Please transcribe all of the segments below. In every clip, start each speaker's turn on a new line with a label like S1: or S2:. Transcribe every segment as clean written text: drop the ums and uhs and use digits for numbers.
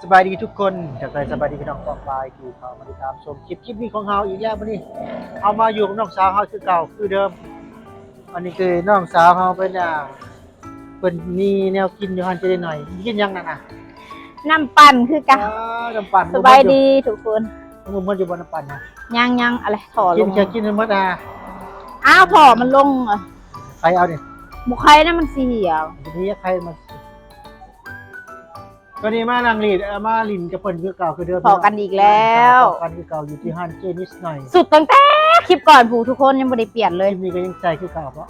S1: สบายดีทุกคนจากใจสบายดีพี่น้องกองปลายที่เขามาติดตามชมคลิปนี้ของเฮาอีกแล้ววันนี้เอามาอยู่กับน้องสาวเฮาคือเก่าคือเดิมอันนี้คือน้องสาวเฮาเป็นมีแนวกินอยู่หันจะได้หน่อยกินยังนั่นน่ะ
S2: น้ำปั่นคือกัน
S1: น้ำปั่น
S2: สบายดีทุกคน
S1: มันอยู่บนน้ำปั่นนะ
S2: ยังอะไรถอลง
S1: กินมันอ่ะ
S2: อ้าวถอมันลงเหรอ
S1: ใครเอาเนี่ย
S2: บุใครนะมันเสียว
S1: นี่ใครมาตอนนี้มาลังลีดมาลินกับเพิ่นคือเก่าคือเดิม
S2: ต่อกันอีกแล้ว
S1: ต่อกันคือเก่าอยู่ที่ฮันเจนิสหน่อย
S2: สุดตั้งแต่คลิปก่อนผู้ทุกคนยังไม่ได้เปลี่ยนเลย
S1: คลิปนี้ก็ยังใจคือเก่าเพราะ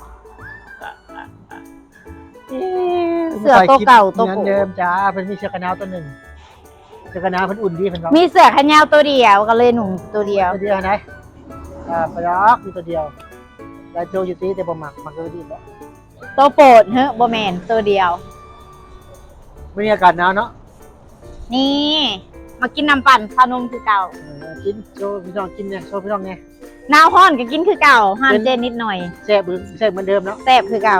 S2: เสื้อตัวเก่าตัว
S1: เดิมจ้าเพิ่นมีเสื้อกันหนาวตัวหนึ่งเสื้อกันหนาวเพิ่นอุ่นดีเพิ่น
S2: มีเสื้อแขนยาวตัวเดียวก็เลยหนุ่มตัวเดียว
S1: ไหนปลอกมีตัวเดียวได้โจอยู่ตีแต่บ่มักก็ดีบ่
S2: ตัวโปรดเฮ้บ่แม่นตัวเดียว
S1: บรรยากาศหนาวเนาะ
S2: นี่มากินน้ำปั่นชานมคือเก่า
S1: กินโชว์พี่น้องกินเนี่ยโชว์พี่น้องไง
S2: หนาวฮ้อนก็กินคือเก่าห้ามเจนนิดหน่อย
S1: แซ่บเหมือนเดิมเนาะ
S2: แซ่บคือเก่า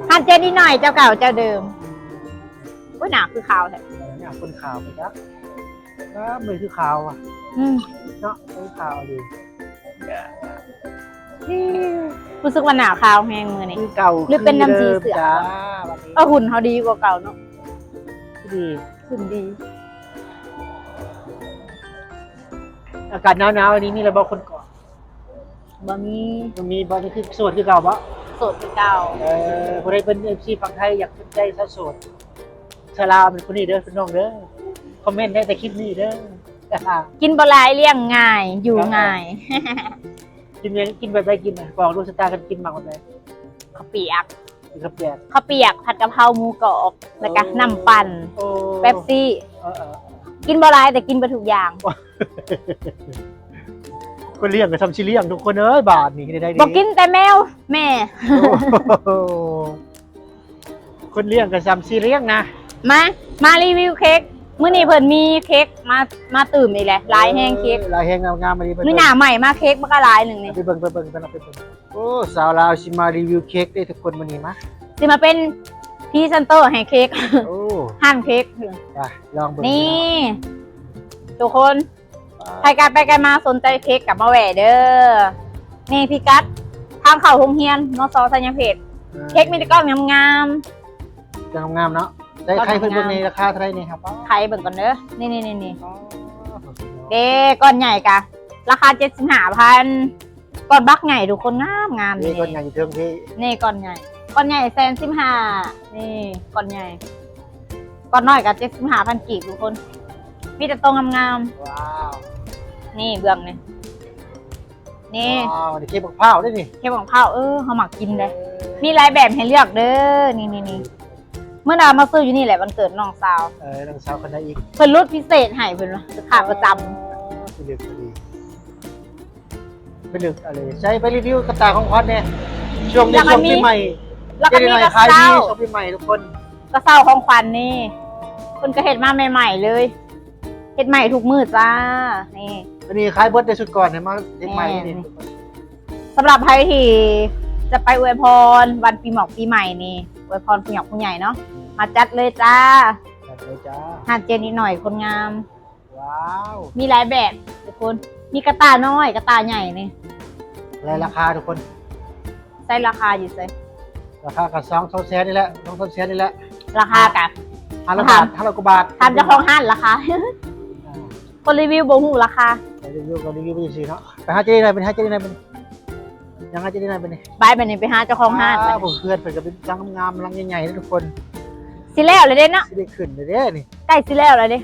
S2: ห้ามเจนนิดหน่อยเจ้าเก่าเจ้าเดิมอุ้ยหนาวคือขาวแท้
S1: เนี่ยคนขาวไปจ้ะมือคือขาวอ่ะเนาะมือขาวดี
S2: รู้สึกว่าหนาวขาวแห้งมือนี่
S1: เก่า
S2: หรือเป็นน้ำสีเสือหุ่นเขาดีกว่าเก่าเนาะ
S1: ดี
S2: หุ่นดี
S1: อากาศหนาวๆอันนี้มีระบบคนก่อน
S2: บ่
S1: มีบ่นี่คือโสดคือเก่าบ่
S2: โสดคือเก่า
S1: ผู้ใดเป็น FC ฝั่งไทยอยากสนใจโสดชลาวเป็นคนนี้เด้อพี่น้องเด้อคอมเมนต์ได้แต่คลิปนี้เด้อ
S2: กินบ่หลายเลี้ยงง่ายอยู่ง่าย
S1: กินแบบได้กินบอกลูกสตาร์กันกินมากกว่าไหน
S2: ข้าวเปียก
S1: ข้าวเปีย
S2: กผัดกะเพราหมูกรอบแล้วก็น้ำปั่นเป๊ปซี่กินบ่หลายแต่กินไปทุกอย่าง
S1: คนเลี้ยงก็ทำชิเลี้ยงทุกคนบาทนี่ได้
S2: บอกกินแต่แมวแม่
S1: คนเลี้ยงก็ทำชิเลี้ยงนะ
S2: มารีวิวเค้กมื้อนี้เพิ่นมีเค้กมาตื่มอีกแหละลายแห้งเค้ก
S1: ลายแห้งงามๆมาดี
S2: มีหน้าใหม่มาเค้กมันก็ลายหนึ่งนี่
S1: ไปเบิ่งโอ้สาวลาวสิมารีวิวเค้กได้ทุกคนมื้อนี้มา
S2: สิมาเป็นพรีเซนเตอร์ให้เค้กหั่นเค้ก
S1: ไปลองเบิ่ง
S2: นี่ทุกคนใครกันไปกันมาสนใจเค้กกับมาแหวเด้อนี่พี่กัดทางเข้าโรงเรียนมส.สัญญาเพชรเค้กมีแต่ก้อนงาม
S1: เนาะได้ใครเพิ่นเบิ่งในราคาเท่าไหร่นี่ครับ
S2: ใครเบิ่งก่อนเด้อนี่เด้ก้อนใหญ่กะราคา 75,000ก้อนบักใหญ่ทุกคนงาม
S1: นี่ก้อนใหญ่อยู่เทิงที่
S2: นี่ก้อนใหญ่115,000นี่ก้อนใหญ่ก้อนน้อยกะ 75,000 กีบทุกคนมีแต่ตรงงาม
S1: ว้าว
S2: นี่เบื้องนี่
S1: ว้าวนี่เค้กบักพร้าวได้นี่
S2: เค้กบักพร้าวเฮามักกินเลยมีหลายแบบให้เลือกเด้อนี่เมื่อนามาซื้ออยู่นี่แหละวันเกิดน้องสาว
S1: น้องสาวคนไหนอีก
S2: เพิ่นลดพิเศษให้เพิ่นว่าขาประจำ
S1: เป็นเลือกอะไรใช้ไปรีวิวกระต่ายของควันเนี่ยช่วงปีใหม่
S2: แล้วก็มีกระเซ้า
S1: ช่วงปีใหม่ทุกคน
S2: กระเซ้าของขวัญนี่คนก็เฮ็ดมาใหม่ๆเลยเฮ็ดใหม่ทุกมื้อจ้านี่
S1: อันนี้คล้ายเบิร์ดในชุดก่อนเห็นมั้ยเฮ็ดใหม่นี่
S2: สำหรับใครที่จะไปอวยพรวันปีหมอกปีใหม่นี่อวยพรผู้ใหญ่เนาะมาจัดเลยจ้าหั่นเจนนิดหน่อยคนงาม
S1: ว้าว
S2: มีหลายแบบทุกคนมีกระต่ายน้อยกระต่ายใหญ่นี่
S1: ราคาทุกคน
S2: ใส่ราคาอยู่ใส่
S1: ราคากับ2แสนนี่แหละ2แสนนี่แหละ
S2: ราคากับ
S1: 500 บาท500 กว่าบาท
S2: ทำเจ้าของห้านราคาคนรีวิวบ่ฮู้ราคา
S1: รีวิวไปสิเนาะไปหาเจนี่หน่อยเป็นหาเจนี่หน่อยเป็นยังหาเจนี่หน่อยเป็นนี่
S2: ไปแบบนี้ไปหาเจ้าของห้าน
S1: เพื่อนเพิ่นก็เป็นจังงามลังใหญ่ๆทุกคน
S2: สิแล้วเลยเด้เนาะ
S1: สิได้ขึ้นเลยเด้นี่
S2: ใกล้สิแล้วเลยเด้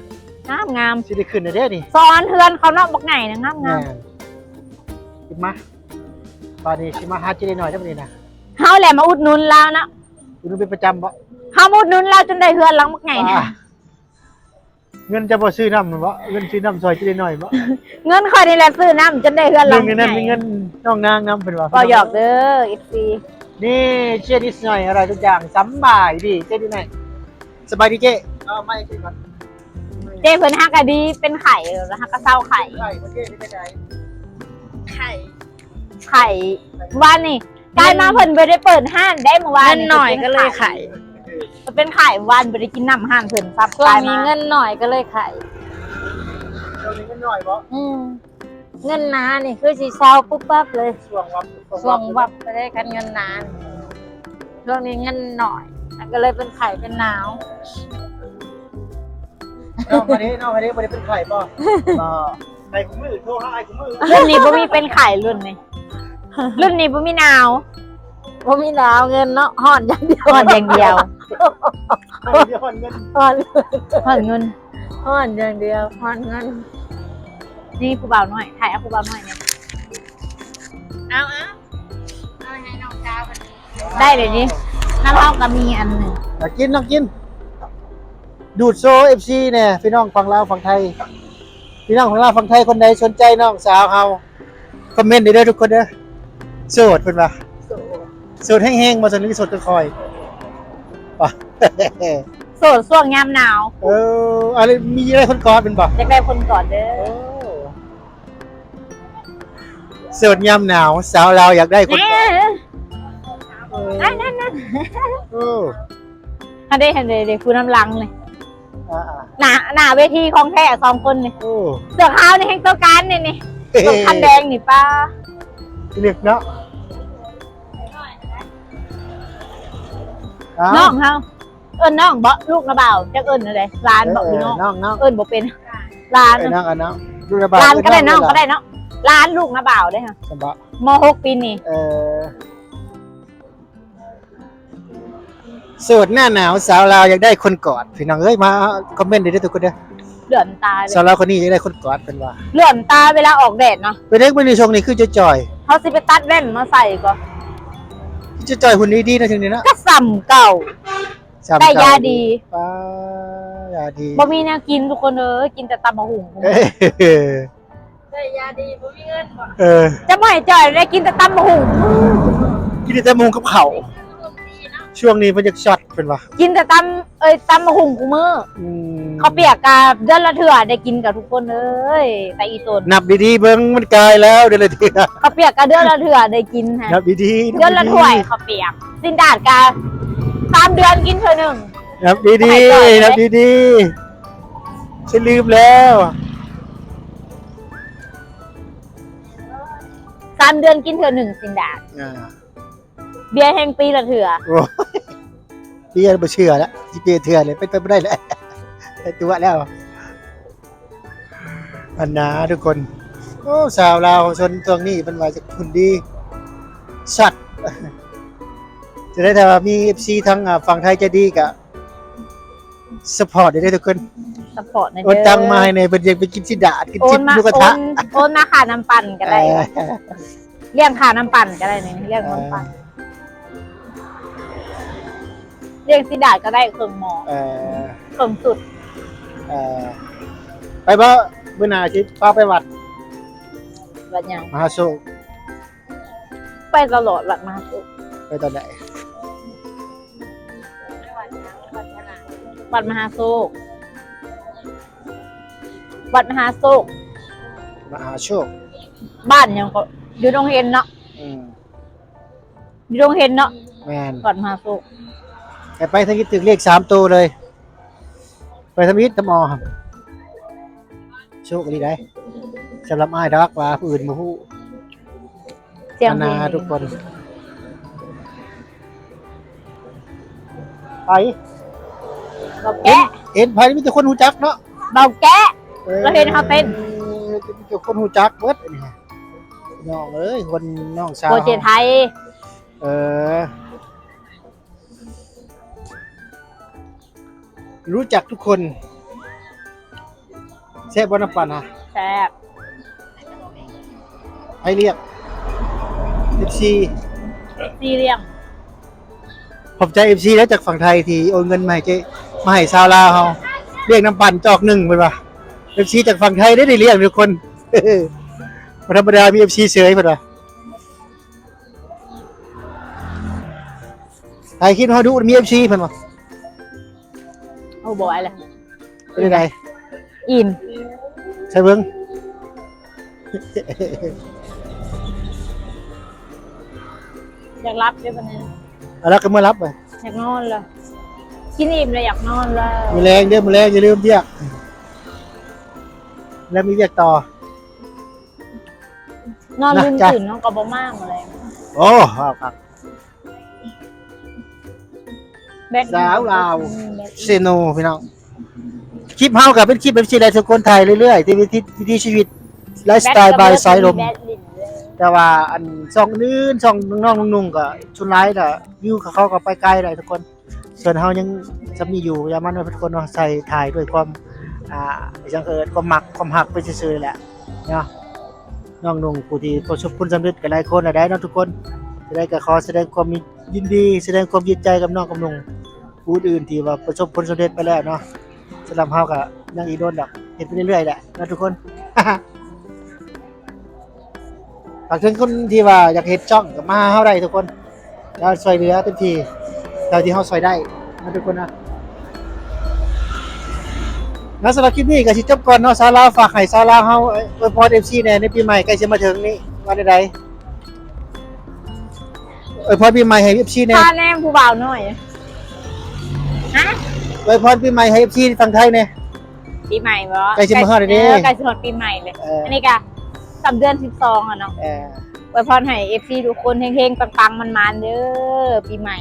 S2: งาม
S1: สิได้ขึ้นเลยเด้นี่
S2: ซ้อนเฮือนเขาเนาะบักไงนะงาม
S1: คิดมาตอนนี้สิมาหาเจนี่หน่อยได้บ่นี่นะ
S2: เฮาแหละมาอุดหนุนแล้วนะ
S1: อุดหนุนเป็นประจำบ่
S2: เฮาอุดหนุนแล้วจนได้เฮือนหลังบักไงนะ
S1: เงินจะบ่ซื้อน้ำบ่เงินซื้อน้ำซอยเจนี่หน่อยบ่
S2: เงินค่อยนี่แหละซื้อน้ำจนได้เฮือนหลัง
S1: บักไงมีเงินน้องนางนำเพิ่นว่า
S2: ก็หยอกเด้อ FC
S1: นี่เจนี่หน่อยอะไรทุกอย่างสบายดีเจนี่หน่อยสบายดีเจไม่เจก่อน
S2: เจเพิ่นฮักก็ดีเป็นไข่แล้วฮักก็เศร้าไข่
S1: เจนี่เป็นไง
S2: ไข่วันนี้กลายมาเพิ่นไปได้เปิดห้านได้เมื่อวาน
S3: หน่อยก็เลยไข่
S2: เป็นไข่วันบ่ได้กินน้ำห่านเพิ่นซับ
S3: ช่วง
S2: ตาย
S3: นี้
S2: มา
S3: เงินหน่อยก็เลยขาย
S1: ช่วงนี้มันหน่อยบ่
S3: เงินนานี่คือสิเช้าปุ๊บปั๊บเลย
S1: ช่วงวับ
S3: ช่วงวับก็ได้กันเงินนานช่วงนี้เงินหน่อยก็เลยเป็นไข่เป็นหนาว
S1: น้องคนนี้บ่ได้เป็นไข่ป่ะไข่กูมือโทรหาไอ้กูมือ
S2: รุ่นนี้บ่มีเป็นไข่รุ่นนี้รุ่นนี้บ่มีหนาว
S3: ว่ามีหนาวเงินเนาะห่อนอย่างเดียว
S2: ห่อนอย่างเดียว
S1: เดี๋ยวคนเงิน
S3: ห่อน
S2: ห่อนเงิน
S3: ห่อนอย่างเดียวห่อนเงิน
S2: นี่ผู้บ่าวน้อยถ่ายเอาผู้บ่าวน้อยเนี่ย
S3: เอาให้น้องเจ้าไป
S2: ได้เลยนี่น้ำเฮาก็มีอันหนึง
S1: น้องกินดูดโซ FC เนี่ยพี่น้องฝั่งลาวฝั่งไทยพี่น้องฝั่งลาวฝั่งไทยคนใดสนใจน้องสาวเฮาคอมเมนต์ได้เด้อทุกคนเด้อโสดเพิ่นว่าโสดแห้งๆบ่ซั่นนี่โสดจะคอยป่ะ
S2: โสดช่วงยามหนาว
S1: อะไรมีอะไรคนกอดเป็นบ่
S2: อยากได้คนก่อนเด้อ
S1: โสดยามหนาวสาวลาวอยากได้คนกอด
S2: นั่น
S1: โอ้
S2: อันเด้ผู้นำลังเลย
S1: อ่า
S2: หน้าเวทีของแท้สองคนนี่
S1: โอ้
S2: เสือขาวนี่แห่งตัวการนี่ตัวคันแดงนี่ป้า
S1: เรียกเนาะ
S2: น้องเฮาเอิ้นน้องบ่ลูกนะบ่าวจักเอิ้นอะไรร้านบ่พี่น้อง
S1: น้อง
S2: เอิ้นบ่เป็นร้าน
S1: น้องดูระบาด
S2: ร้านก็ได้น้องก็ได้เนาะร้านลูกนะบ่าวได้ค่ะ
S1: สบะ
S2: ม.6 ปีนี่
S1: โสดหน้าหนาวสาวลาวอยากได้คนกอดพี่น้องเอ้ยมาคอมเมนต์ได้ทุกคนเด้อ
S2: เหลื่อมตาเล
S1: สาวย ลาวคนนี้อยากได้คนกอดเป็นว่า
S2: เหลื่อมตาเวลาออกแดดเนาะ
S1: เป็นเด็กในช่วงนี้คือจะจ่อย
S2: เขาสิไปตัดแว่นมาใส่ก็
S1: จะจ่อยหุ่นนี้ดีนะถึงนี้นะ
S2: ก็ซ้ำเก่าได้ยาดี
S1: ป้ายาดี
S2: บ่มีแนวกินทุกคนเอ้ยกินแต่ตำมะหุ่ง
S3: ได้ยาดีบ่มีเงินบ่
S2: จะไม่ให้จ่อยได้กินแต่ตำมะหุ่ง
S1: กินแต่มุงกับเขาช่วงนี้มันจะช็อตเป็นว่า
S2: กินแต่ตำมะหุ่งกูมือเขาเปียกกาเดือนละเถื่อได้กินกับทุกคนเอ้ยแต่อีตน
S1: นับดีๆเบิ้งมันกลายแล้วเดือนละที
S2: เขาเปียกกาเดือนละเถื่อได้กินฮะ
S1: นับดีๆ
S2: เดือนละถ้วยเขาเปียกสินดาดกา3 เดือนกินเท่อหนึ่ง
S1: นับดีๆนับดีๆฉันลืมแล้ว
S2: 3 เดือนกินเท่อหนึ่งสินดาดเบียร์แห่งปีละเถื่อ
S1: โอ้ยพี่ยังไม่เชื่อแล้วจีเปียเถื่อนเลยเป็นไปไม่ได้เลยตัวแล้วอันนาทุกคนโอ้สาวลาวชนตรงนี้มันว่าจะคุณดีสัตว์จะได้ถ้ามี FC ทั้งฝั่งไทยจะดีกับสปอร์ตได้ทุกคน
S2: สปอร์ตนะ
S1: โอนตังมาให้ในเป็นยังไปกินชิดากิน
S2: โอ
S1: ชิ
S2: น
S1: ด
S2: มา
S1: ลูกกระทะ
S2: โอนมาค่าน้ำปั่นก็ได้เลี้ยงค่าน้ำปั่นก็ได้นี่เลี้ยงน้ำปั่นเลี้ยงสินดาดก็ได้เครื่องหมอเครื่องสุด
S1: ไปบ่เมื่อหนาชิดพาไปวัด
S2: แบบยัง
S1: มหาโศก
S2: ไปตลอดวัดมหาโศก
S1: ไปตอนไหน
S2: วัดมหาโศกวัดมหาโศก
S1: มหาโชค
S2: บ้านยังก็อยู่ตรงเห็นเนาะอยู่ตรงเห็นเนาะ
S1: แมน
S2: วัดมหาโศก
S1: แต่ไปทางนี้ตึกเลข3 ตัวเลย ไปทางนี้ทำอครับโชคดีได้สำหรับอ้ายดอกว่าผู้อื่นมาฮู้
S2: เสียงเพล
S1: นาง ทุกคนไป
S2: เราแกะ
S1: เห็นไผมีแต่คนฮู้จักเนาะ
S2: เราแกะ เราเห็นเขาเต้น
S1: มีแต่คนฮู้จักเบิดอันนี้น้องเอ้ยคนน้องสาว
S2: โปรเจกต์ไทย
S1: รู้จักทุกคนแซ่บบ่น้ำปั่นฮะ
S2: แซ่บ
S1: ให้เรียก FC
S2: ซีเรียม
S1: ขอบใจ FC แล้วจากฝั่งไทยที่โอนเงินมาให้เจ๊มาให้ชาวลาวเฮาเรียกน้ำปั่นจอกหนึ่งไปป่ะ FC จากฝั่งไทยได้เรียกทุกคน ธรรมดามี FC เฉยเพิ่นว่าใครคิดว่าดูมี FC เพิ่นว่า
S2: โอ้บอยเลย
S1: เป็นไง
S2: อิ่ม
S1: ใช่เบิ่ง
S2: อยากรับด้วยปะเนี่ย
S1: แล้วก็มารับไป
S2: อยากนอนเลย กินอิ่มเลยอยากนอนแล้ว
S1: มื้อแรงเด้อมื้อแรงอย่าลืมเรียกแล้วมีเรียกต่อน
S2: อนลืม
S1: นะจ๊ะ
S2: ตื่นน้องก็บ่มากเลย
S1: โอ้ครับ
S2: แบด
S1: สาวลาว
S2: แบด
S1: เซโนพี่น้องคลิปเฮากับเป็นคลิปแบบสิได้ทุกคนถ่ายเรื่อยๆที่วิถีชีวิตไลฟ์สไตล์บายสายลม
S2: แบดลิ้นเลย
S1: แต่ว่าอันช่องอื่นช่องน้องๆนุ่งๆก็ชุนไลฟ์น่ะวิวเขาก็ไปไกลได้ทุกคนส่วนเฮายังจะมีอยู่อย่ามันว่าทุกคนเนาะใส่ถ่ายด้วยความจังเอิญความมักความหักไปซื่อๆแหละเนาะน้องนุ่งผู้ที่ประสบผลสำเร็จกับหลายคนน่ะได้เนาะทุกคนจะได้ก็ขอแสดงความยินดีแสดงความยินใจกับน้องกับนุ่งผู้อื่นที่ว่าประสบผลสำเร็จไปแล้วเนาะสำหรับเฮาก็ยังอีกโดนดอกเฮ็ดไปเรื่อยๆแหละเนาะทุกคน ฝากถึงคนที่ว่าอยากเฮ็ดช่องก็มาหาเฮาได้ทุกคนเราช่วยเหลือเต็มที่เท่าที่เฮาช่วยได้นะทุกคนนะแล้วสำหรับคลิปนี้ก็สิจบก่อนเนาะสาวลาวฝากให้สาวลาวเฮาอวยพร FC แหน่ในปีใหม่ใกล้จะมาถึงนี้ว่าใดๆอวยพรปีใหม่ให้ FC แหน่
S2: พาแนมผู้บ่าวหน่อยฮะ
S1: อวยพรปีใหม่ให้ FC ฝั่งไทยแหน่
S2: ปีใหม่บ่
S1: ใกล้สิมาฮอดแล้วเด้
S2: ใกล้สิฮอดปีใหม่เลย อันนี้ก็3 เดือน 12อ่ะเนาะ อวยพรให้ FC ทุกคนเฮงๆปังๆมันๆเด้อปีใหม่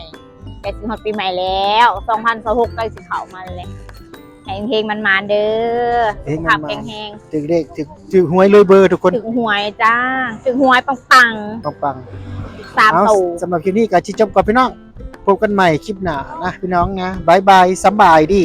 S2: ใกล้สิฮอดปีใหม่แล้ว2026ใกล้สิเข้ามาแล้วให้เฮงๆมันๆเด้อ
S1: เฮงๆ
S2: ขับ
S1: มันๆ
S2: แฮง
S1: ถึงเลขถึงหวยรวยเบอร์ทุกคน
S2: ๆถึงหวยจ้าถึงหวยปัง
S1: ปัง
S2: ๆ
S1: ๆ
S2: 3
S1: เอา
S2: ตู่
S1: สำหรับคลิปนี้ก็สิจบก่อนพี่น้องพบกันใหม่คลิปหน้านะพี่น้องนะบ๊ายบายสำบายดี